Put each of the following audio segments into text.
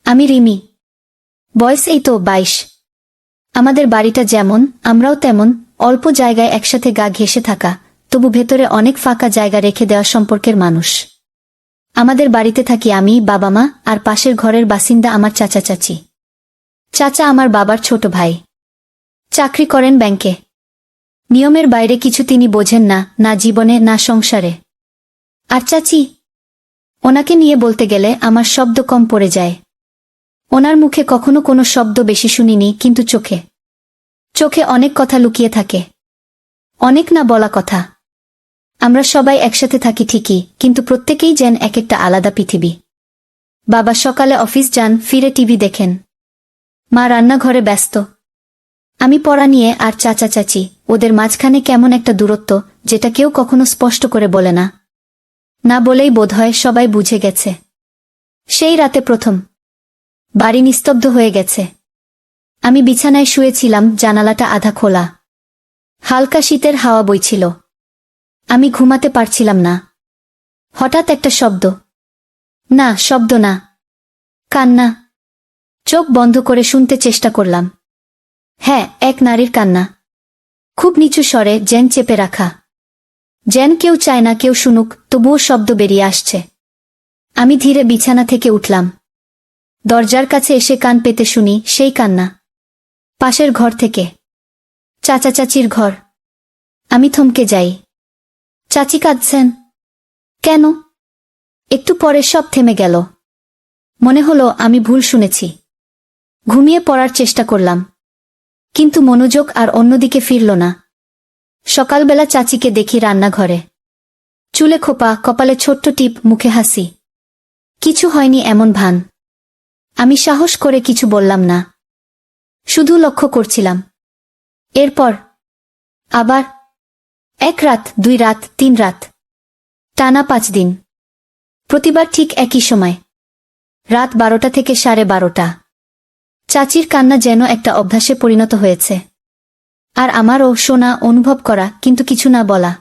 আমি রিমি। বয়স এই তো 22। আমাদের বাড়িটা যেমন, আমরাও তেমন, অল্প জায়গায় একসাথে গা ঘেঁষে থাকা, তবু ভেতরে অনেক ফাঁকা জায়গা রেখে দেওয়া সম্পর্কের মানুষ। আমাদের বাড়িতে থাকি আমি, বাবা মা, আর পাশের ঘরের বাসিন্দা আমার চাচা চাচি। চাচা আমার বাবার ছোট ভাই, চাকরি করেন ব্যাংকে। নিয়মের বাইরে কিছু তিনি বোঝেন না, না জীবনে না সংসারে। আর চাচি, ওনাকে নিয়ে বলতে গেলে আমার শব্দ কম পড়ে যায়। ওনার মুখে কখনো কোনো শব্দ বেশি শুনিনি, কিন্তু চোখে চোখে অনেক কথা লুকিয়ে থাকে, অনেক না বলা কথা। আমরা সবাই একসাথে থাকি ঠিকই, কিন্তু প্রত্যেকেই যেন এক একটা আলাদা পৃথিবী। বাবা সকালে অফিস যান, ফিরে টিভি দেখেন। মা রান্নাঘরে ব্যস্ত। আমি পড়া নিয়ে, আর চাচা চাচি, ওদের মাঝখানে কেমন একটা দূরত্ব, যেটা কেউ কখনো স্পষ্ট করে বলে না। না বলেই বোধহয় সবাই বুঝে গেছে। সেই রাতে প্রথম বাড়ি নিস্তব্ধ হয়ে গেছে। আমি বিছানায় শুয়েছিলাম, জানালাটা আধা খোলা। হালকা শীতের হাওয়া বইছিল। আমি ঘুমাতে পারছিলাম না। হঠাৎ একটা শব্দ। না, শব্দ না, কান্না। চোখ বন্ধ করে শুনতে চেষ্টা করলাম। হ্যাঁ, এক নারীর কান্না। খুব নিচু স্বরে, যেন চেপে রাখা। যেন কেউ চায় না কেউ শুনুক, তবুও শব্দ বেরিয়ে আসছে। আমি ধীরে বিছানা থেকে উঠলাম। দরজার কাছে এসে কান পেতে শুনি সেই কান্না। পাশের ঘর থেকে, চাচা চাচির ঘর। আমি থমকে যাই। চাচি কাঁদছেন। কেন? একটু পরে সব থেমে গেল। মনে হলো আমি ভুল শুনেছি। ঘুমিয়ে পড়ার চেষ্টা করলাম, কিন্তু মনোযোগ আর অন্যদিকে ফিরল না। সকালবেলা চাচিকে দেখি রান্নাঘরে। চুলে খোপা, কপালে ছোট্ট টিপ, মুখে হাসি। কিছু হয়নি এমন ভান। আমি সাহস করে কিছু বললাম না, শুধু লক্ষ্য করছিলাম। এরপর আবার 1 রাত, 2 রাত, 3 রাত, টানা 5 দিন। প্রতিবার ঠিক একই সময়, রাত 12টা থেকে 12:30। চাচির কান্না যেন একটা অভ্যাসে পরিণত হয়েছে। আর আমারও শোনা, অনুভব করা, কিন্তু কিছু না বলা।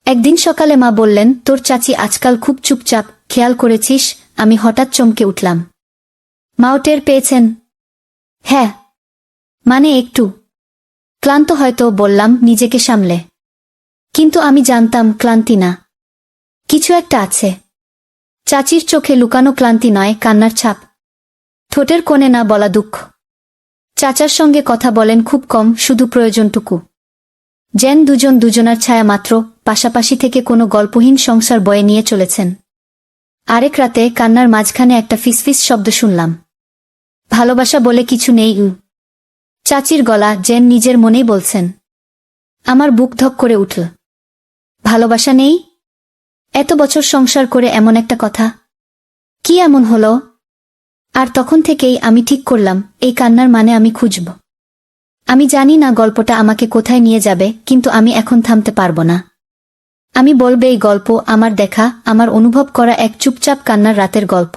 একদিন সকালে মা বললেন, তোর চাচি আজকাল খুব চুপচাপ, খেয়াল করেছিস? আমি হঠাৎ চমকে উঠলাম। মাও টের পেয়েছেন? হ্যাঁ, মানে একটু ক্লান্ত হয়তো, বললাম নিজেকে সামলে। কিন্তু আমি জানতাম ক্লান্তি না, কিছু একটা আছে। চাচির চোখে লুকানো ক্লান্তি নয়, কান্নার ছাপ। ঠোঁটের কোণে না বলা দুঃখ। চাচার সঙ্গে কথা বলেন খুব কম, শুধু প্রয়োজনটুকু। যেন দুজন দুজনার ছায়া মাত্র, পাশাপাশি থেকে কোনো গল্পহীন সংসার বয়ে নিয়ে চলেছেন। আরেক রাতে কান্নার মাঝখানে একটা ফিসফিস শব্দ শুনলাম। ভালোবাসা বলে কিছু নেই। চাচির গলা, যেন নিজের মনেই বলছেন। আমার বুক ধক করে উঠল। ভালোবাসা নেই? এত বছর সংসার করে এমন একটা কথা, কি এমন হলো? আর তখন থেকেই আমি ঠিক করলাম, এই কান্নার মানে আমি খুঁজব। আমি জানি না গল্পটা আমাকে কোথায় নিয়ে যাবে, কিন্তু আমি এখন থামতে পারব না। আমি বলবো এই গল্প, আমার দেখা, আমার অনুভব করা এক চুপচাপ কান্নার রাতের গল্প।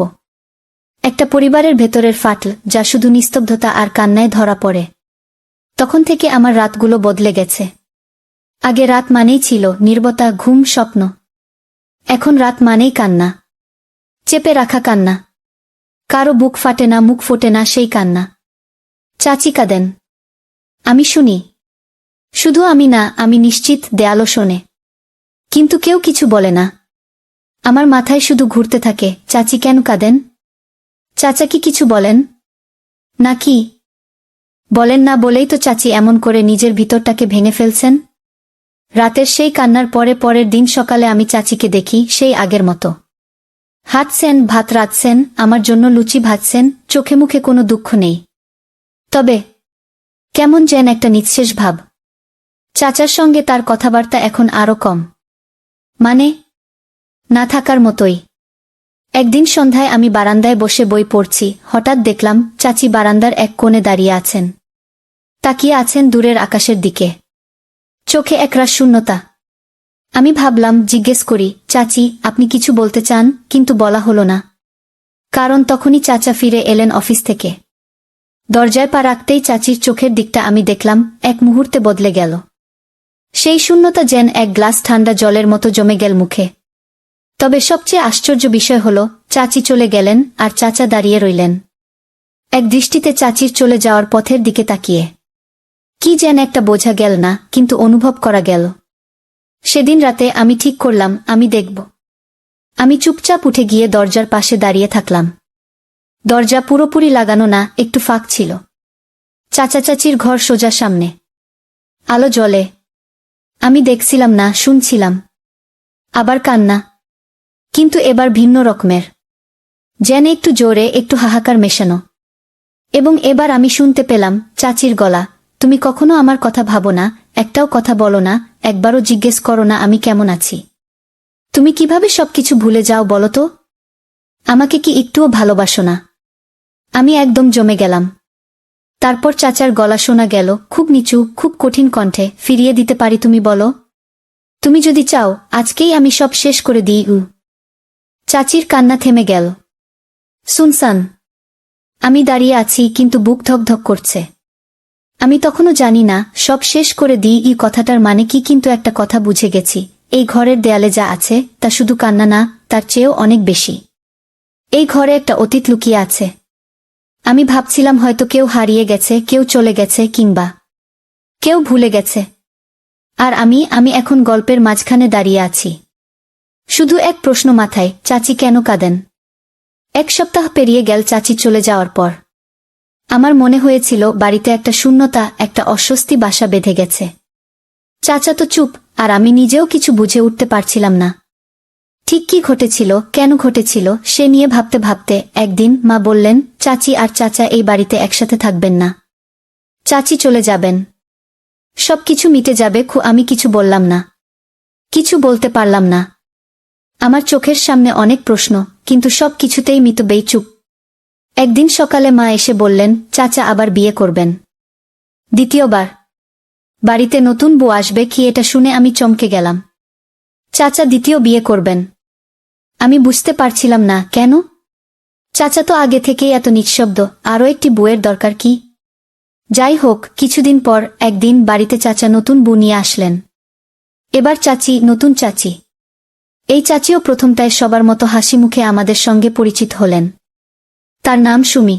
একটা পরিবারের ভেতরের ফাটল, যা শুধু নিস্তব্ধতা আর কান্নায় ধরা পড়ে। তখন থেকে আমার রাতগুলো বদলে গেছে। আগে রাত মানেই ছিল নীরবতা, ঘুম, স্বপ্ন। এখন রাত মানেই কান্না। চেপে রাখা কান্না। কারো বুক ফাটে না, মুখ ফোটে না, সেই কান্না। চাচি কাঁদেন, আমি শুনি। শুধু আমি না, আমি নিশ্চিত দেয়ালও শোনে। কিন্তু কেউ কিছু বলে না। আমার মাথায় শুধু ঘুরতে থাকে, চাচি কেন কাঁদেন? চাচা কি কিছু বলেন? নাকি বলেন না বলেই তো চাচি এমন করে নিজের ভিতরটাকে ভেঙে ফেলছেন? রাতের সেই কান্নার পরের দিন সকালে আমি চাচিকে দেখি সেই আগের মতো। হাঁটছেন, ভাত রাঁধছেন, আমার জন্য লুচি ভাজছেন, চোখে মুখে কোনো দুঃখ নেই। তবে কেমন যেন একটা নিঃশেষ ভাব। চাচার সঙ্গে তার কথাবার্তা এখন আরও কম। মানে না থাকার মতোই। একদিন সন্ধ্যায় আমি বারান্দায় বসে বই পড়ছি, হঠাৎ দেখলাম চাচি বারান্দার এক কোণে দাঁড়িয়ে আছেন। তাকিয়ে আছেন দূরের আকাশের দিকে। চোখে একরাশ শূন্যতা। আমি ভাবলাম জিজ্ঞেস করি, চাচি আপনি কিছু বলতে চান? কিন্তু বলা হলো না। কারণ তখনই চাচা ফিরে এলেন অফিস থেকে। দরজায় পা রাখতেই চাচির চোখের দিকটা আমি দেখলাম, এক মুহূর্তে বদলে গেল। সেই শূন্যতা যেন এক গ্লাস ঠান্ডা জলের মতো জমে গেল মুখে। তবে সবচেয়ে আশ্চর্য বিষয় হল, চাচি চলে গেলেন আর চাচা দাঁড়িয়ে রইলেন। এক দৃষ্টিতে চাচির চলে যাওয়ার পথের দিকে তাকিয়ে কি যেন একটা বোঝা গেল না, কিন্তু অনুভব করা গেল। সেদিন রাতে আমি ঠিক করলাম আমি দেখব। আমি চুপচাপ উঠে গিয়ে দরজার পাশে দাঁড়িয়ে থাকলাম। দরজা পুরোপুরি লাগানো না, একটু ফাঁক ছিল। চাচা চাচির ঘর সোজা সামনে, আলো জ্বলে। আমি দেখছিলাম না, শুনছিলাম। আবার কান্না, কিন্তু এবার ভিন্ন রকমের, যেন একটু জোরে, একটু হাহাকার মেশানো। এবং এবার আমি শুনতে পেলাম চাচির গলা, তুমি কখনো আমার কথা ভাবো না, একটাও কথা বলো না, একবারও জিজ্ঞেস করো না আমি কেমন আছি। তুমি কিভাবে সবকিছু ভুলে যাও বলো তো? আমাকে কি একটুও ভালোবাসো না? আমি একদম জমে গেলাম। তারপর চাচার গলা শোনা গেল, খুব নিচু, খুব কঠিন কণ্ঠে, ফিরিয়ে দিতে পারি তুমি বলো? তুমি যদি চাও আজকেই আমি সব শেষ করে দিই। চাচির কান্না থেমে গেল। সুনসান। আমি দাঁড়িয়ে আছি, কিন্তু বুক ধকধক করছে। আমি তখনও জানি না সব শেষ করে দিই এই কথাটার মানে কি, কিন্তু একটা কথা বুঝে গেছি, এই ঘরের দেয়ালে যা আছে তা শুধু কান্না না, তার চেয়েও অনেক বেশি। এই ঘরে একটা অতীত লুকিয়ে আছে। আমি ভাবছিলাম হয়তো কেউ হারিয়ে গেছে, কেউ চলে গেছে, কিংবা কেউ ভুলে গেছে। আর আমি এখন গল্পের মাঝখানে দাঁড়িয়ে আছি। শুধু এক প্রশ্ন মাথায়, চাচি কেন কাঁদেন? এক সপ্তাহ পেরিয়ে গেল চাচি চলে যাওয়ার পর। আমার মনে হয়েছিল বাড়িতে একটা শূন্যতা, একটা অস্বস্তি বাসা বেঁধে গেছে। চাচা তো চুপ, আর আমি নিজেও কিছু বুঝে উঠতে পারছিলাম না। ঠিক কি ঘটেছিল, কেন ঘটেছিল, সে নিয়ে ভাবতে ভাবতে একদিন মা বললেন, চাচি আর চাচা এই বাড়িতে একসাথে থাকবেন না। চাচি চলে যাবেন, সবকিছু মিটে যাবে। আমি কিছু বললাম না, কিছু বলতে পারলাম না। আমার চোখের সামনে অনেক প্রশ্ন, কিন্তু সব কিছুতেই মিতবেই চুপ। একদিন সকালে মা এসে বললেন, চাচা আবার বিয়ে করবেন, দ্বিতীয়বার। বাড়িতে নতুন বউ আসবে কি, এটা শুনে আমি চমকে গেলাম। চাচা দ্বিতীয় বিয়ে করবেন? আমি বুঝতে পারছিলাম না কেন। চাচা তো আগে থেকেই এত নিঃশব্দ, আরও একটি বউয়ের দরকার কি? যাই হোক, কিছুদিন পর একদিন বাড়িতে চাচা নতুন বউ নিয়ে আসলেন। এবার চাচি, নতুন চাচি। এই চাচিও প্রথমটায় সবার মতো হাসি মুখে আমাদের সঙ্গে পরিচিত হলেন। তার নাম সুমি।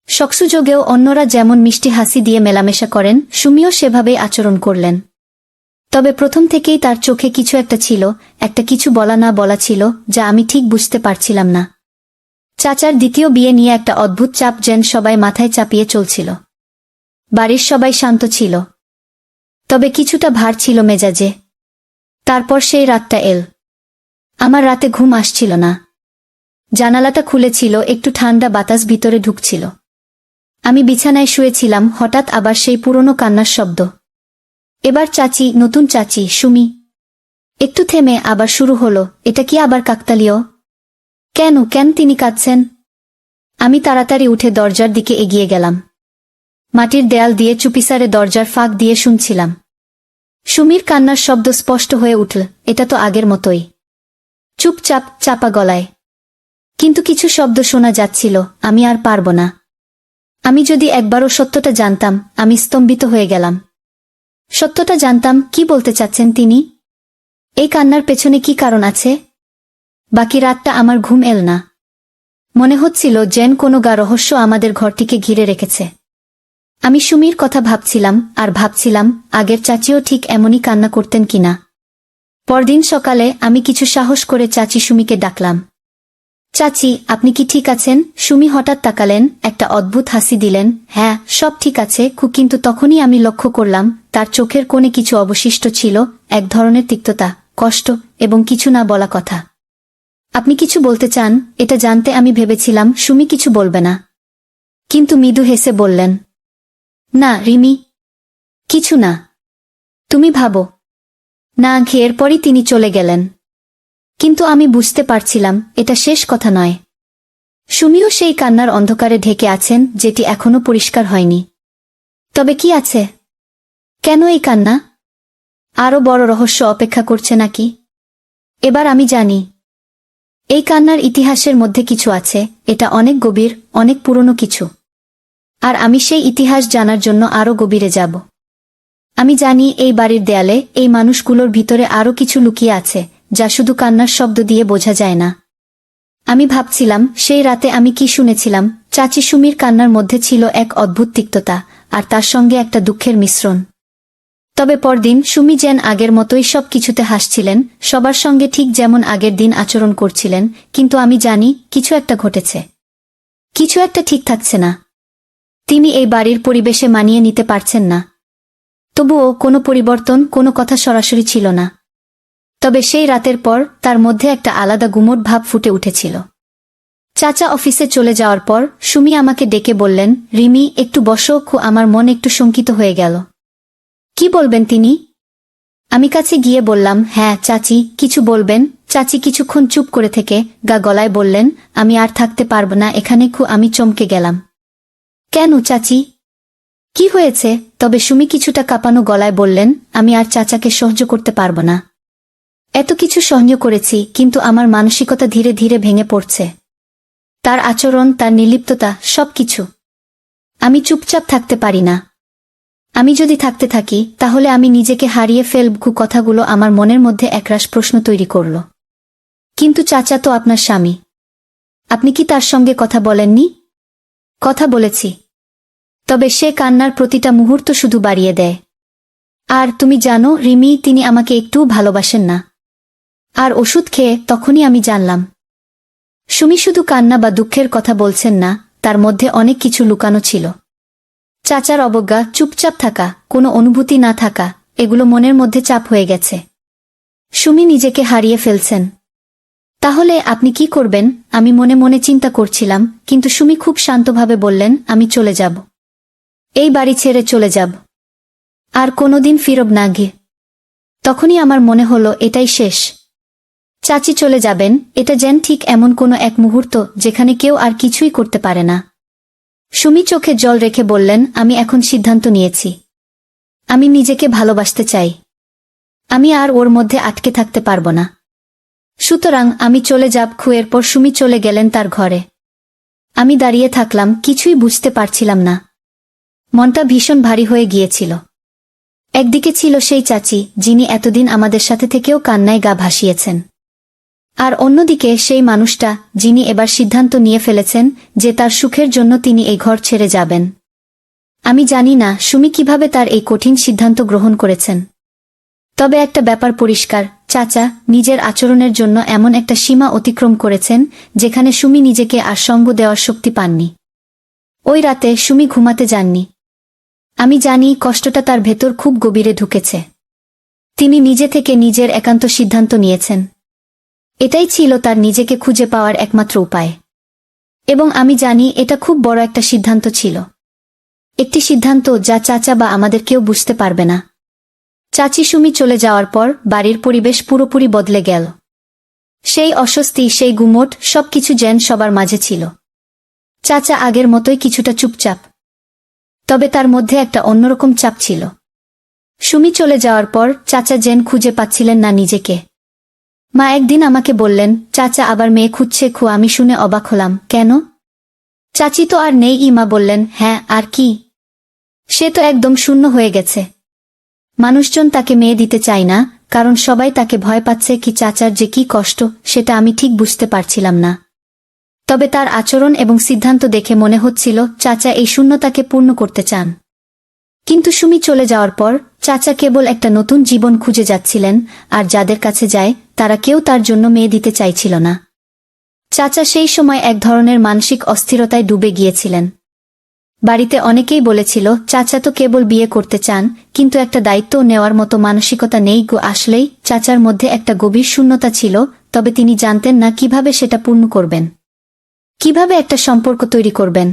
শখসুযোগেও অন্যরা যেমন মিষ্টি হাসি দিয়ে মেলামেশা করেন, সুমিও সেভাবেই আচরণ করলেন। তবে প্রথম থেকেই তার চোখে কিছু একটা ছিল, একটা কিছু বলা না বলা ছিল, যা আমি ঠিক বুঝতে পারছিলাম না। চাচার দ্বিতীয় বিয়ে নিয়ে একটা অদ্ভুত চাপ যেন সবাই মাথায় চাপিয়ে চলছিল। বাড়ির সবাই শান্ত ছিল, তবে কিছুটা ভার ছিল মেজাজে। তারপর সেই রাতটা এল। আমার রাতে ঘুম আসছিল না। জানালাটা খুলেছিল, একটু ঠান্ডা বাতাস ভিতরে ঢুকছিল। আমি বিছানায় শুয়েছিলাম, হঠাৎ আবার সেই পুরনো কান্নার শব্দ। এবার চাচি, নতুন চাচি, সুমি। একটু থেমে আবার শুরু হলো, এটা কি আবার কাকতালীয়? কেন কেন তিনি কাঁদছেন? আমি তাড়াতাড়ি উঠে দরজার দিকে এগিয়ে গেলাম। মাটির দেয়াল দিয়ে চুপিসারে দরজার ফাঁক দিয়ে শুনছিলাম। সুমির কান্নার শব্দ স্পষ্ট হয়ে উঠল, এটা তো আগের মতোই, চুপচাপ, চাপা গলায়। কিন্তু কিছু শব্দ শোনা যাচ্ছিল, আমি আর পারব না। আমি যদি একবারও সত্যটা জানতাম। আমি স্তম্ভিত হয়ে গেলাম। সত্যটা জানতাম, কি বলতে চাচ্ছেন তিনি? এই কান্নার পেছনে কি কারণ আছে? বাকি রাতটা আমার ঘুম এল না। মনে হচ্ছিল যেন কোনো গা রহস্য আমাদের ঘরটিকে ঘিরে রেখেছে। আমি সুমির কথা ভাবছিলাম, আর ভাবছিলাম আগের চাচিও ঠিক এমনই কান্না করতেন কিনা। পরদিন সকালে আমি কিছু সাহস করে চাচি সুমিকে ডাকলাম। চাচি, আপনি কি ঠিক আছেন? সুমি হঠাৎ তাকালেন, একটা অদ্ভুত হাসি দিলেন। হ্যাঁ, সব ঠিক আছে। কিন্তু তখনই আমি লক্ষ্য করলাম তার চোখের কোণে কিছু অবশিষ্ট ছিল, এক ধরনের তিক্ততা, কষ্ট, এবং কিছু না বলা কথা। আপনি কিছু বলতে চান? এটা জানতে আমি ভেবেছিলাম সুমি কিছু বলবে না, কিন্তু মৃদু হেসে বললেন, না রিমি, কিছু না। তুমি ভাবো না। এরপরই তিনি চলে গেলেন। কিন্তু আমি বুঝতে পারছিলাম এটা শেষ কথা নয়। সুমিও সেই কান্নার অন্ধকারে ঢেকে আছেন, যেটি এখনো পরিষ্কার হয়নি। তবে কি আছে? কেন এই কান্না? আরও বড় রহস্য অপেক্ষা করছে নাকি? এবার আমি জানি, এই কান্নার ইতিহাসের মধ্যে কিছু আছে। এটা অনেক গভীর, অনেক পুরনো কিছু। আর আমি সেই ইতিহাস জানার জন্য আরও গভীরে যাব। আমি জানি এই বাড়ির দেয়ালে, এই মানুষগুলোর ভিতরে আরও কিছু লুকিয়ে আছে, যা শুধু কান্নার শব্দ দিয়ে বোঝা যায় না। আমি ভাবছিলাম সেই রাতে আমি কি শুনেছিলাম। চাচি সুমির কান্নার মধ্যে ছিল এক অদ্ভুত তিক্ততা, আর তার সঙ্গে একটা দুঃখের মিশ্রণ। তবে পরদিন সুমি যেন আগের মতোই সব কিছুতে হাসছিলেন, সবার সঙ্গে ঠিক যেমন আগের দিন আচরণ করছিলেন, কিন্তু আমি জানি কিছু একটা ঘটেছে, কিছু একটা ঠিক থাকছে না। তিনি এই বাড়ির পরিবেশে মানিয়ে নিতে পারছেন না। তবুও কোনো পরিবর্তন, কোনো কথা সরাসরি ছিল না। তবে সেই রাতের পর তার মধ্যে একটা আলাদা গুমোট ভাব ফুটে উঠেছিল। চাচা অফিসে চলে যাওয়ার পর সুমি আমাকে ডেকে বললেন, রিমি, একটু বসো। আমার মন একটু শঙ্কিত হয়ে গেল। কি বলবেন তিনি? আমি কাছে গিয়ে বললাম, হ্যাঁ চাচি, কিছু বলবেন? চাচি কিছুক্ষণ চুপ করে থেকে গা গলায় বললেন, আমি আর থাকতে পারব না এখানে। আমি চমকে গেলাম। কেন চাচি, কি হয়েছে? তবে সুমি কিছুটা কাঁপানো গলায় বললেন, আমি আর চাচাকে সহ্য করতে পারব না। এত কিছু সহ্য করেছি, কিন্তু আমার মানসিকতা ধীরে ধীরে ভেঙে পড়ছে। তার আচরণ, তার নির্লিপ্ততা, সবকিছু। আমি চুপচাপ থাকতে পারি না। আমি যদি থাকতে থাকি তাহলে আমি নিজেকে হারিয়ে ফেলব। কথাগুলো আমার মনের মধ্যে একরাশ প্রশ্ন তৈরি করল। কিন্তু চাচা তো আপনার স্বামী, আপনি কি তার সঙ্গে কথা বলেননি? কথা বলেছি, তবে সে কান্নার প্রতিটা মুহূর্ত শুধু বাড়িয়ে দেয়। আর তুমি জানো রিমি, তিনি আমাকে একটুও ভালোবাসেন না। আর ওষুধ খেয়ে তখনই আমি জানলাম সুমি শুধু কান্না বা দুঃখের কথা বলছেন না, তার মধ্যে অনেক কিছু লুকানো ছিল। চাচার অবজ্ঞা, চুপচাপ থাকা, কোনো অনুভূতি না থাকা, এগুলো মনের মধ্যে চাপ হয়ে গেছে। সুমি নিজেকে হারিয়ে ফেলছেন। তাহলে আপনি কি করবেন? আমি মনে মনে চিন্তা করছিলাম, কিন্তু সুমি খুব শান্তভাবে বললেন, আমি চলে যাব। এই বাড়ি ছেড়ে চলে যাব, আর কোনোদিন ফিরব না গিয়ে। তখনই আমার মনে হলো এটাই শেষ। চাচি চলে যাবেন, এটা যেন ঠিক এমন কোনো এক মুহূর্ত যেখানে কেউ আর কিছুই করতে পারে না। সুমি চোখে জল রেখে বললেন, আমি এখন সিদ্ধান্ত নিয়েছি। আমি নিজেকে ভালোবাসতে চাই। আমি আর ওর মধ্যে আটকে থাকতে পারব না। সুতরাং আমি চলে যাব। এরপর সুমি চলে গেলেন তার ঘরে। আমি দাঁড়িয়ে থাকলাম, কিছুই বুঝতে পারছিলাম না। মনটা ভীষণ ভারী হয়ে গিয়েছিল। একদিকে ছিল সেই চাচি, যিনি এতদিন আমাদের সাথে থেকেও কান্নায় গা ভাসিয়েছেন। আর অন্যদিকে সেই মানুষটা, যিনি এবার সিদ্ধান্ত নিয়ে ফেলেছেন যে তার সুখের জন্য তিনি এই ঘর ছেড়ে যাবেন। আমি জানি না সুমি কিভাবে তার এই কঠিন সিদ্ধান্ত গ্রহণ করেছেন। তবে একটা ব্যাপার পরিষ্কার, চাচা নিজের আচরণের জন্য এমন একটা সীমা অতিক্রম করেছেন যেখানে সুমি নিজেকে আর সঙ্গ দেওয়ার শক্তি পাননি। ওই রাতে সুমি ঘুমাতে যাননি। আমি জানি কষ্টটা তার ভেতর খুব গভীরে ঢুকেছে। তিনি নিজে থেকে নিজের একান্ত সিদ্ধান্ত নিয়েছেন। এটাই ছিল তার নিজেকে খুঁজে পাওয়ার একমাত্র উপায়। এবং আমি জানি এটা খুব বড় একটা সিদ্ধান্ত ছিল। একটি সিদ্ধান্ত যা চাচা বা আমাদের কেউ বুঝতে পারবে না। চাচি সুমি চলে যাওয়ার পর বাড়ির পরিবেশ পুরোপুরি বদলে গেল। সেই অস্বস্তি, সেই গুমোট, সবকিছু যেন সবার মাঝে ছিল। চাচা আগের মতোই কিছুটা চুপচাপ, তবে তার মধ্যে একটা অন্যরকম চাপ ছিল। সুমি চলে যাওয়ার পর চাচা যেন খুঁজে পাচ্ছিলেন না নিজেকে। মা একদিন আমাকে বললেন, চাচা আবার মেয়ে খুঁজছে। আমি শুনে অবাক হলাম। কেন? চাচি তো আর নেই। মা বললেন, হ্যাঁ, আর কি? সে তো একদম শূন্য হয়ে গেছে। মানুষজন তাকে মেয়ে দিতে চায় না, কারণ সবাই তাকে ভয় পাচ্ছে। চাচার যে কি কষ্ট সেটা আমি ঠিক বুঝতে পারছিলাম না। তবে তার আচরণ এবং সিদ্ধান্ত দেখে মনে হচ্ছিল চাচা এই শূন্যতাকে পূর্ণ করতে চান। কিন্তু সুমি চলে যাওয়ার পর চাচা কেবল একটা নতুন জীবন খুঁজে যাচ্ছিলেন, আর যাদের কাছে যায় তারা কেউ তার জন্য মেয়ে দিতে চাইছিল না। চাচা সেই সময় এক ধরনের মানসিক অস্থিরতায় ডুবে গিয়েছিলেন। বাড়িতে অনেকেই বলেছিল চাচা তো কেবল বিয়ে করতে চান, কিন্তু একটা দায়িত্ব নেওয়ার মতো মানসিকতা নেই। আসলেই চাচার মধ্যে একটা গভীর শূন্যতা ছিল, তবে তিনি জানতেন না কিভাবে সেটা পূর্ণ করবেন, কিভাবে একটা সম্পর্ক তৈরি করবেন।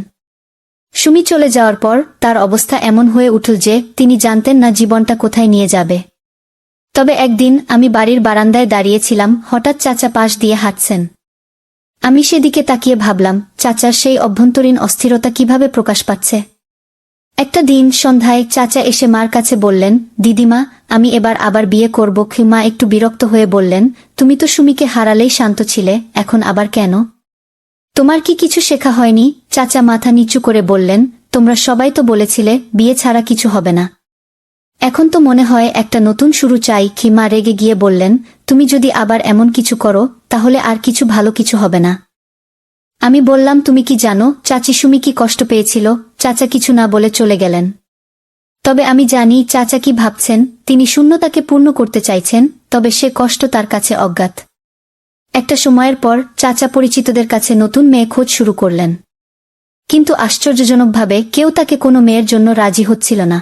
সুমি চলে যাওয়ার পর তার অবস্থা এমন হয়ে উঠল যে তিনি জানতেন না জীবনটা কোথায় নিয়ে যাবে। তবে একদিন আমি বাড়ির বারান্দায় দাঁড়িয়েছিলাম, হঠাৎ চাচা পাশ দিয়ে হাঁটছেন। আমি সেদিকে তাকিয়ে ভাবলাম, চাচার সেই অভ্যন্তরীণ অস্থিরতা কিভাবে প্রকাশ পাচ্ছে। একটা দিন সন্ধ্যায় চাচা এসে মার কাছে বললেন, দিদিমা, আমি এবার আবার বিয়ে করব। মা একটু বিরক্ত হয়ে বললেন, তুমি তো সুমিকে হারালেই শান্ত ছিলে, এখন আবার কেন? তোমার কি কিছু শেখা হয়নি? চাচা মাথা নিচু করে বললেন, তোমরা সবাই তো বলেছিলে বিয়ে ছাড়া কিছু হবে না। এখন তো মনে হয় একটা নতুন শুরু চাই। মা রেগে গিয়ে বললেন, তুমি যদি আবার এমন কিছু করো তাহলে আর কিছু ভালো কিছু হবে না। আমি বললাম, তুমি কি জানো চাচি সুমি কি কষ্ট পেয়েছিল? চাচা কিছু না বলে চলে গেলেন। তবে আমি জানি চাচা কি ভাবছেন। তিনি শূন্যতাকে পূর্ণ করতে চাইছেন, তবে সে কষ্ট তার কাছে অজ্ঞাত। একটা সময়ের পর চাচা পরিচিতদের কাছে নতুন মেয়ে খোঁজ শুরু করলেন। কিন্তু আশ্চর্যজনকভাবে কেউ তাকে কোনো মেয়ের জন্য রাজি হচ্ছিল না।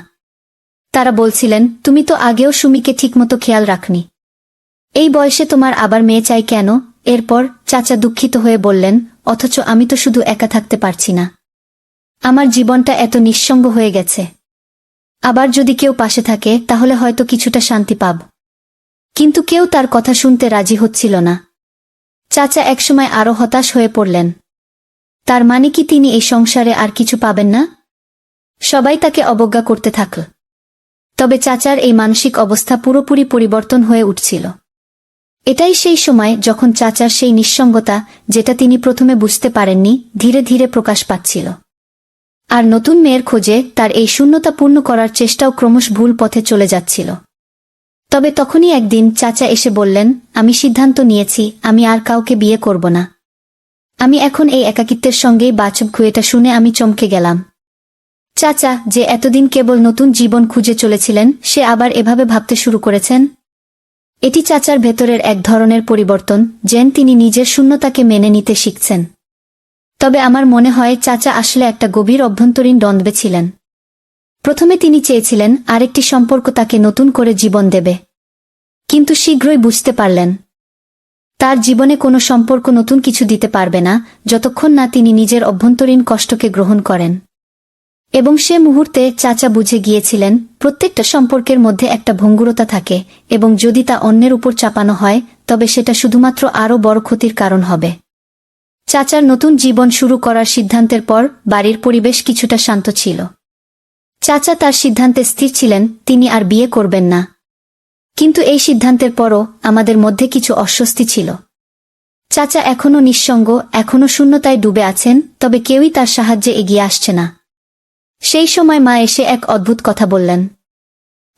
তারা বলছিলেন, তুমি তো আগেও সুমিকে ঠিকমতো খেয়াল রাখনি, এই বয়সে তোমার আবার মেয়ে চাই কেন? এরপর চাচা দুঃখিত হয়ে বললেন, অথচ আমি তো শুধু একা থাকতে পারছি না। আমার জীবনটা এত নিঃসঙ্গ হয়ে গেছে। আবার যদি কেউ পাশে থাকে তাহলে হয়তো কিছুটা শান্তি পাব। কিন্তু কেউ তার কথা শুনতে রাজি হচ্ছিল না। চাচা একসময় আরো হতাশ হয়ে পড়লেন। তার মানে কি তিনি এই সংসারে আর কিছু পাবেন না? সবাই তাকে অবজ্ঞা করতে থাকল। তবে চাচার এই মানসিক অবস্থা পুরোপুরি পরিবর্তন হয়ে উঠছিল। এটাই সেই সময় যখন চাচার সেই নিঃসঙ্গতা, যেটা তিনি প্রথমে বুঝতে পারেননি, ধীরে ধীরে প্রকাশ পাচ্ছিল। আর নতুন মেয়ের খোঁজে তার এই শূন্যতা পূর্ণ করার চেষ্টাও ক্রমশ ভুল পথে চলে যাচ্ছিল। তবে তখনই একদিন চাচা এসে বললেন, আমি সিদ্ধান্ত নিয়েছি, আমি আর কাউকে বিয়ে করব না। আমি এখন এই একাকিত্বের সঙ্গেই বাঁচব। এটা শুনে আমি চমকে গেলাম। চাচা, যে এতদিন কেবল নতুন জীবন খুঁজে চলেছিলেন, সে আবার এভাবে ভাবতে শুরু করেছেন। এটি চাচার ভেতরের এক ধরনের পরিবর্তন, যেন তিনি নিজের শূন্যতাকে মেনে নিতে শিখছেন। তবে আমার মনে হয় চাচা আসলে একটা গভীর অভ্যন্তরীণ দ্বন্দ্বে ছিলেন। প্রথমে তিনি চেয়েছিলেন আরেকটি সম্পর্ক তাকে নতুন করে জীবন দেবে, কিন্তু শীঘ্রই বুঝতে পারলেন তার জীবনে কোনো সম্পর্ক নতুন কিছু দিতে পারবে না যতক্ষণ না তিনি নিজের অভ্যন্তরীণ কষ্টকে গ্রহণ করেন। এবং সে মুহূর্তে চাচা বুঝে গিয়েছিলেন প্রত্যেকটা সম্পর্কের মধ্যে একটা ভঙ্গুরতা থাকে, এবং যদি তা অন্যের উপর চাপানো হয় তবে সেটা শুধুমাত্র আরও বড় ক্ষতির কারণ হবে। চাচার নতুন জীবন শুরু করার সিদ্ধান্তের পর বাড়ির পরিবেশ কিছুটা শান্ত ছিল। চাচা তার সিদ্ধান্তে স্থির ছিলেন, তিনি আর বিয়ে করবেন না। কিন্তু এই সিদ্ধান্তের পরও আমাদের মধ্যে কিছু অস্বস্তি ছিল। চাচা এখনও নিঃসঙ্গ, এখনও শূন্যতায় ডুবে আছেন, তবে কেউই তার সাহায্যে এগিয়ে আসছে না। সেই সময় মা এসে এক অদ্ভুত কথা বললেন।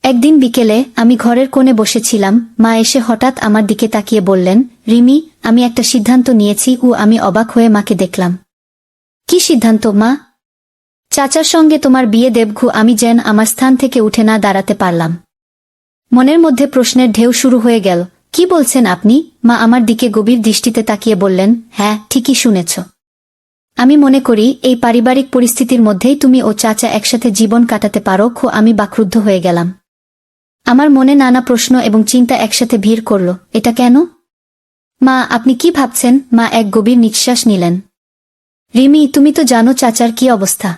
একদিন বিকেলে আমি ঘরের কোণে বসেছিলাম। মা এসে হঠাৎ আমার দিকে তাকিয়ে বললেন, রিমি, আমি একটা সিদ্ধান্ত নিয়েছি। আমি অবাক হয়ে মাকে দেখলাম। কি সিদ্ধান্ত মা? চাচার সঙ্গে তোমার বিয়ে দেব। আমি যেন আমার স্থান থেকে উঠে না দাঁড়াতে পারলাম। মনের মধ্যে প্রশ্নের ঢেউ শুরু হয়ে গেল। কি বলছেন আপনি? মা আমার দিকে গভীর দৃষ্টিতে তাকিয়ে বললেন, হ্যাঁ, ঠিকই শুনেছ। আমি মনে করি এই পারিবারিক পরিস্থিতির মধ্যেই তুমি ও চাচা একসাথে জীবন কাটাতে পারো। আমি বাকরুদ্ধ হয়ে গেলাম। আমার মনে নানা প্রশ্ন এবং চিন্তা একসাথে ভিড় করল। এটা কেন? মা, আপনি কি ভাবছেন? মা এক গভীর নিঃশ্বাস নিলেন। রিমি, তুমি তো জানো চাচার কি অবস্থা।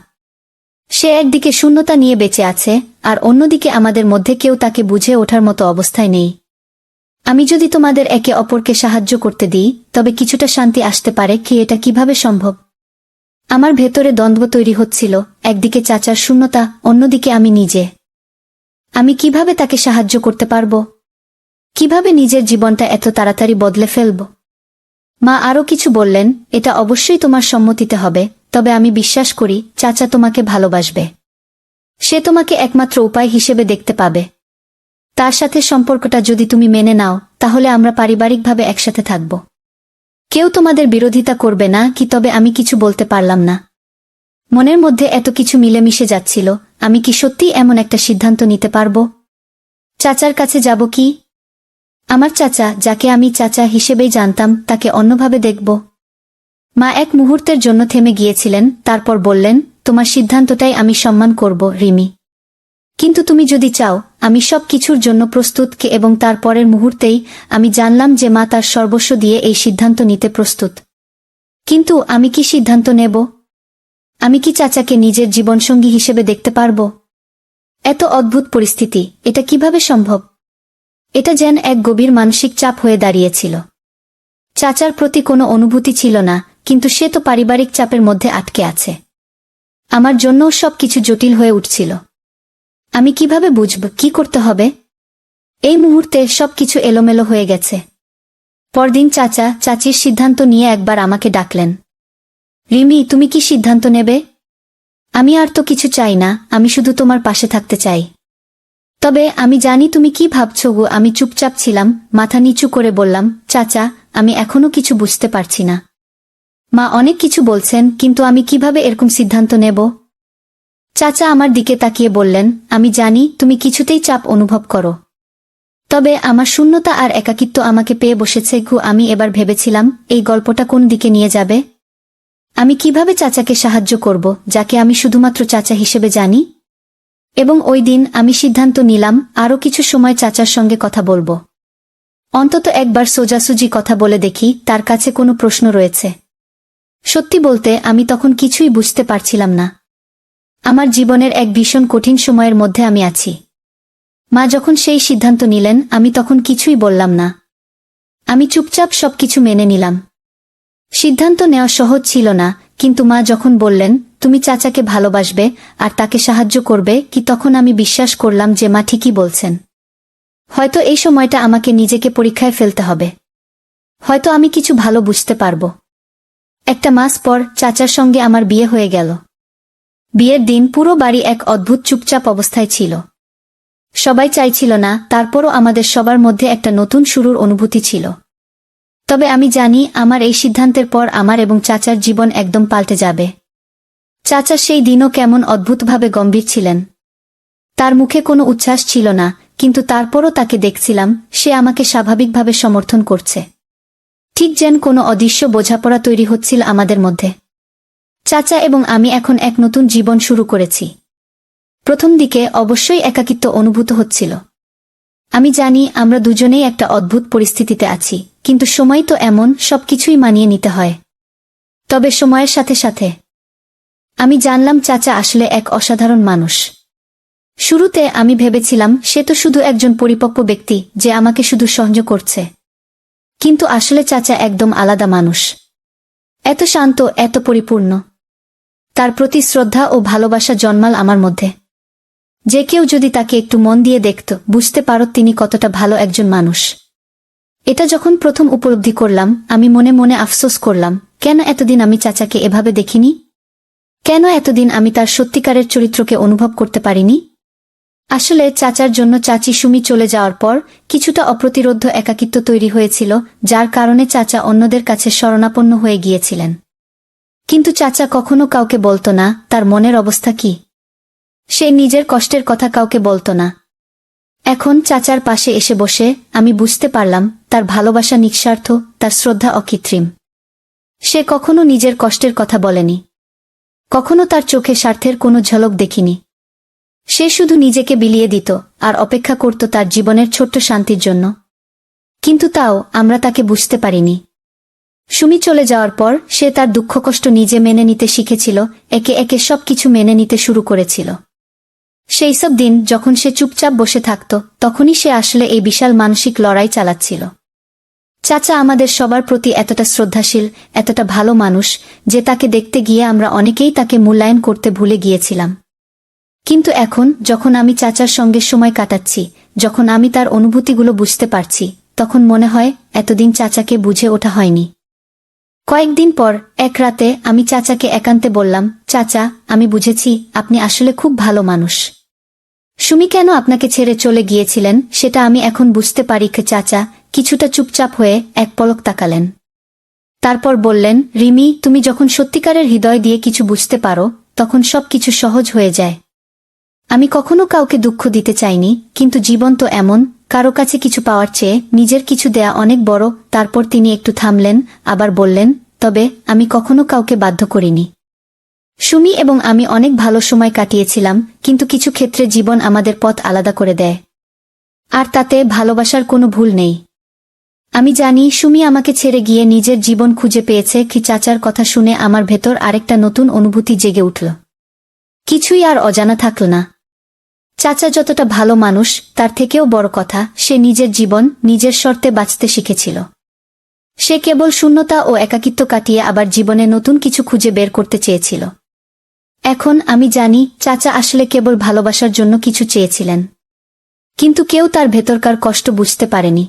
সে একদিকে শূন্যতা নিয়ে বেঁচে আছে, আর অন্যদিকে আমাদের মধ্যে কেউ তাকে বুঝে ওঠার মতো অবস্থায় নেই। আমি যদি তোমাদের একে অপরকে সাহায্য করতে দিই তবে কিছুটা শান্তি আসতে পারে। এটা কিভাবে সম্ভব? আমার ভেতরে দ্বন্দ্ব তৈরি হচ্ছিল, একদিকে চাচার শূন্যতা, অন্যদিকে আমি নিজে। আমি কিভাবে তাকে সাহায্য করতে পারব? কিভাবে নিজের জীবনটা এত তাড়াতাড়ি বদলে ফেলব? মা আরও কিছু বললেন, এটা অবশ্যই তোমার সম্মতিতে হবে, তবে আমি বিশ্বাস করি চাচা তোমাকে ভালোবাসবে। সে তোমাকে একমাত্র উপায় হিসেবে দেখতে পাবে। তার সাথে সম্পর্কটা যদি তুমি মেনে নাও তাহলে আমরা পারিবারিকভাবে একসাথে থাকব। কেউ তোমাদের বিরোধিতা করবে না কি? তবে আমি কিছু বলতে পারলাম না। মনের মধ্যে এত কিছু মিলেমিশে যাচ্ছিল। আমি কি সত্যিই এমন একটা সিদ্ধান্ত নিতে পারব? চাচার কাছে যাব কি? আমার চাচা, যাকে আমি চাচা হিসেবেই জানতাম, তাকে অন্যভাবে দেখব? মা এক মুহূর্তের জন্য থেমে গিয়েছিলেন, তারপর বললেন, তোমার সিদ্ধান্তটাই আমি সম্মান করব রিমি। কিন্তু তুমি যদি চাও, আমি সব কিছুর জন্য প্রস্তুত। এবং তার পরের মুহূর্তেই আমি জানলাম যে মা তার সর্বস্ব দিয়ে এই সিদ্ধান্ত নিতে প্রস্তুত। কিন্তু আমি কি সিদ্ধান্ত নেব? আমি কি চাচাকে নিজের জীবনসঙ্গী হিসেবে দেখতে পারব? এত অদ্ভুত পরিস্থিতি, এটা কিভাবে সম্ভব? এটা যেন এক গভীর মানসিক চাপ হয়ে দাঁড়িয়েছিল। চাচার প্রতি কোনো অনুভূতি ছিল না, কিন্তু সে তো পারিবারিক চাপের মধ্যে আটকে আছে। আমার জন্যও সবকিছু জটিল হয়ে উঠছিল। আমি কিভাবে বুঝব কি করতে হবে? এই মুহূর্তে সবকিছু এলোমেলো হয়ে গেছে। পরদিন চাচা চাচির সিদ্ধান্ত নিয়ে একবার আমাকে ডাকলেন। রিমি, তুমি কি সিদ্ধান্ত নেবে? আমি আর তো কিছু চাই না, আমি শুধু তোমার পাশে থাকতে চাই। তবে আমি জানি তুমি কি ভাবছো। আমি চুপচাপ ছিলাম, মাথা নিচু করে বললাম, চাচা, আমি এখনো কিছু বুঝতে পারছি না। মা অনেক কিছু বলছেন, কিন্তু আমি কিভাবে এরকম সিদ্ধান্ত নেব? চাচা আমার দিকে তাকিয়ে বললেন, আমি জানি তুমি কিছুতেই চাপ অনুভব করো। তবে আমার শূন্যতা আর একাকিত্ব আমাকে পেয়ে বসেছে। আমি এবার ভেবেছিলাম এই গল্পটা কোন দিকে নিয়ে যাবে। আমি কিভাবে চাচাকে সাহায্য করব, যাকে আমি শুধুমাত্র চাচা হিসেবে জানি। এবং ওই দিন আমি সিদ্ধান্ত নিলাম আরও কিছু সময় চাচার সঙ্গে কথা বলবো। অন্তত একবার সোজাসুজি কথা বলে দেখি তার কাছে কোনো প্রশ্ন রয়েছে। সত্যি বলতে আমি তখন কিছুই বুঝতে পারছিলাম না। আমার জীবনের এক ভীষণ কঠিন সময়ের মধ্যে আমি আছি। মা যখন সেই সিদ্ধান্ত নিলেন আমি তখন কিছুই বললাম না। আমি চুপচাপ সবকিছু মেনে নিলাম। সিদ্ধান্ত নেওয়া সহজ ছিল না, কিন্তু মা যখন বললেন তুমি চাচাকে ভালোবাসবে আর তাকে সাহায্য করবে কি, তখন আমি বিশ্বাস করলাম যে মা ঠিকই বলছেন। হয়তো এই সময়টা আমাকে নিজেকে পরীক্ষায় ফেলতে হবে। হয়তো আমি কিছু ভালো বুঝতে পারব। একটা মাস পর চাচার সঙ্গে আমার বিয়ে হয়ে গেল। বিয়ের দিন পুরো বাড়ি এক অদ্ভুত চুপচাপ অবস্থায় ছিল। সবাই চাইছিল না, তারপরও আমাদের সবার মধ্যে একটা নতুন শুরুর অনুভূতি ছিল। তবে আমি জানি আমার এই সিদ্ধান্তের পর আমার এবং চাচার জীবন একদম পাল্টে যাবে। চাচা সেই দিনও কেমন অদ্ভুতভাবে গম্ভীর ছিলেন। তার মুখে কোনো উচ্ছ্বাস ছিল না, কিন্তু তারপরও তাকে দেখছিলাম সে আমাকে স্বাভাবিকভাবে সমর্থন করছে। ঠিক যেন কোনো অদৃশ্য বোঝাপড়া তৈরি হচ্ছিল আমাদের মধ্যে। চাচা এবং আমি এখন এক নতুন জীবন শুরু করেছি। প্রথম দিকে অবশ্যই একাকিত্ব অনুভূত হচ্ছিল। আমি জানি আমরা দুজনেই একটা অদ্ভুত পরিস্থিতিতে আছি, কিন্তু সময় তো এমন, সবকিছুই মানিয়ে নিতে হয়। তবে সময়ের সাথে সাথে আমি জানলাম চাচা আসলে এক অসাধারণ মানুষ। শুরুতে আমি ভেবেছিলাম সে তো শুধু একজন পরিপক্ব ব্যক্তি যে আমাকে শুধু সহ্য করছে। কিন্তু আসলে চাচা একদম আলাদা মানুষ। এত শান্ত, এত পরিপূর্ণ। তার প্রতি শ্রদ্ধা ও ভালোবাসা জন্মাল আমার মধ্যে। যে কেউ যদি তাকে একটু মন দিয়ে দেখত, বুঝতে পারত তিনি কতটা ভালো একজন মানুষ। এটা যখন প্রথম উপলব্ধি করলাম আমি মনে মনে আফসোস করলাম, কেন এতদিন আমি চাচাকে এভাবে দেখিনি? কেন এতদিন আমি তার সত্যিকারের চরিত্রকে অনুভব করতে পারিনি? আসলে চাচার জন্য চাচি সুমি চলে যাওয়ার পর কিছুটা অপ্রতিরোধ্য একাকিত্ব তৈরি হয়েছিল, যার কারণে চাচা অন্যদের কাছে শরণাপন্ন হয়ে গিয়েছিলেন। কিন্তু চাচা কখনো কাউকে বলতো না তার মনের অবস্থা কি। সে নিজের কষ্টের কথা কাউকে বলতো না। এখন চাচার পাশে এসে বসে আমি বুঝতে পারলাম তার ভালোবাসা নিঃস্বার্থ, তার শ্রদ্ধা অকৃত্রিম। সে কখনো নিজের কষ্টের কথা বলেনি। কখনো তার চোখে স্বার্থের কোনো ঝলক দেখিনি। সে শুধু নিজেকে বিলিয়ে দিত আর অপেক্ষা করত তার জীবনের ছোট্ট শান্তির জন্য। কিন্তু তাও আমরা তাকে বুঝতে পারিনি। সুমি চলে যাওয়ার পর সে তার দুঃখ কষ্ট নিজে মেনে নিতে শিখেছিল, একে একে সবকিছু মেনে নিতে শুরু করেছিল। সেই সব দিন যখন সে চুপচাপ বসে থাকত, তখনই সে আসলে এই বিশাল মানসিক লড়াই চালাচ্ছিল। চাচা আমাদের সবার প্রতি এতটা শ্রদ্ধাশীল, এতটা ভালো মানুষ যে তাকে দেখতে গিয়ে আমরা অনেকেই তাকে মূল্যায়ন করতে ভুলে গিয়েছিলাম। কিন্তু এখন যখন আমি চাচার সঙ্গে সময় কাটাচ্ছি, যখন আমি তার অনুভূতিগুলো বুঝতে পারছি, তখন মনে হয় এতদিন চাচাকে বুঝে ওঠা হয়নি। কয়েকদিন পর এক রাতে আমি চাচাকে একান্তে বললাম, চাচা, আমি বুঝেছি আপনি আসলে খুব ভালো মানুষ। সুমি কেন আপনাকে ছেড়ে চলে গিয়েছিলেন সেটা আমি এখন বুঝতে পারি। চাচা কিছুটা চুপচাপ হয়ে এক পলক তাকালেন। তারপর বললেন, রিমি, তুমি যখন সত্যিকারের হৃদয় দিয়ে কিছু বুঝতে পারো তখন সবকিছু সহজ হয়ে যায়। আমি কখনো কাউকে দুঃখ দিতে চাইনি, কিন্তু জীবন তো এমন, কারো কাছে কিছু পাওয়ার চেয়ে নিজের কিছু দেয়া অনেক বড়। তারপর তিনি একটু থামলেন, আবার বললেন, তবে আমি কখনো কাউকে বাধ্য করিনি। সুমি এবং আমি অনেক ভালো সময় কাটিয়েছিলাম, কিন্তু কিছু ক্ষেত্রে জীবন আমাদের পথ আলাদা করে দেয়। আর তাতে ভালোবাসার কোনো ভুল নেই। আমি জানি সুমি আমাকে ছেড়ে গিয়ে নিজের জীবন খুঁজে পেয়েছে। চাচার কথা শুনে আমার ভেতর আরেকটা নতুন অনুভূতি জেগে উঠল। কিছুই আর অজানা থাকল না। চাচা যতটা ভালো মানুষ, তার থেকেও বড় কথা, সে নিজের জীবন নিজের শর্তে বাঁচতে শিখেছিল। সে কেবল শূন্যতা ও একাকিত্ব কাটিয়ে আবার জীবনে নতুন কিছু খুঁজে বের করতে চেয়েছিল। এখন আমি জানি চাচা আসলে কেবল ভালোবাসার জন্য কিছু চেয়েছিলেন, কিন্তু কেউ তার ভেতরকার কষ্ট বুঝতে পারেনি।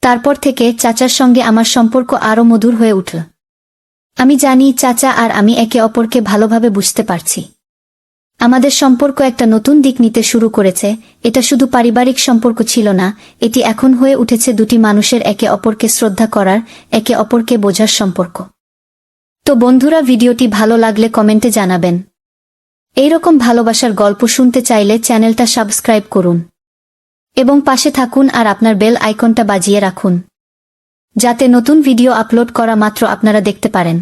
তারপর থেকে চাচার সঙ্গে আমার সম্পর্ক আরও মধুর হয়ে উঠল। আমি জানি চাচা আর আমি একে অপরকে ভালোভাবে বুঝতে পারছি। আমাদের সম্পর্ক একটা নতুন দিক নিতে শুরু করেছে। এটা শুধু পারিবারিক সম্পর্ক ছিল না, এটি এখন হয়ে উঠেছে দুটি মানুষের একে অপরকে শ্রদ্ধা করার, একে অপরকে বোঝার সম্পর্ক। তো বন্ধুরা, ভিডিওটি ভালো লাগলে কমেন্টে জানাবেন। এইরকম ভালোবাসার গল্প শুনতে চাইলে চ্যানেলটা সাবস্ক্রাইব করুন এবং পাশে থাকুন আর আপনার বেল আইকনটা বাজিয়ে রাখুন, যাতে নতুন ভিডিও আপলোড করা মাত্র আপনারা দেখতে পারেন।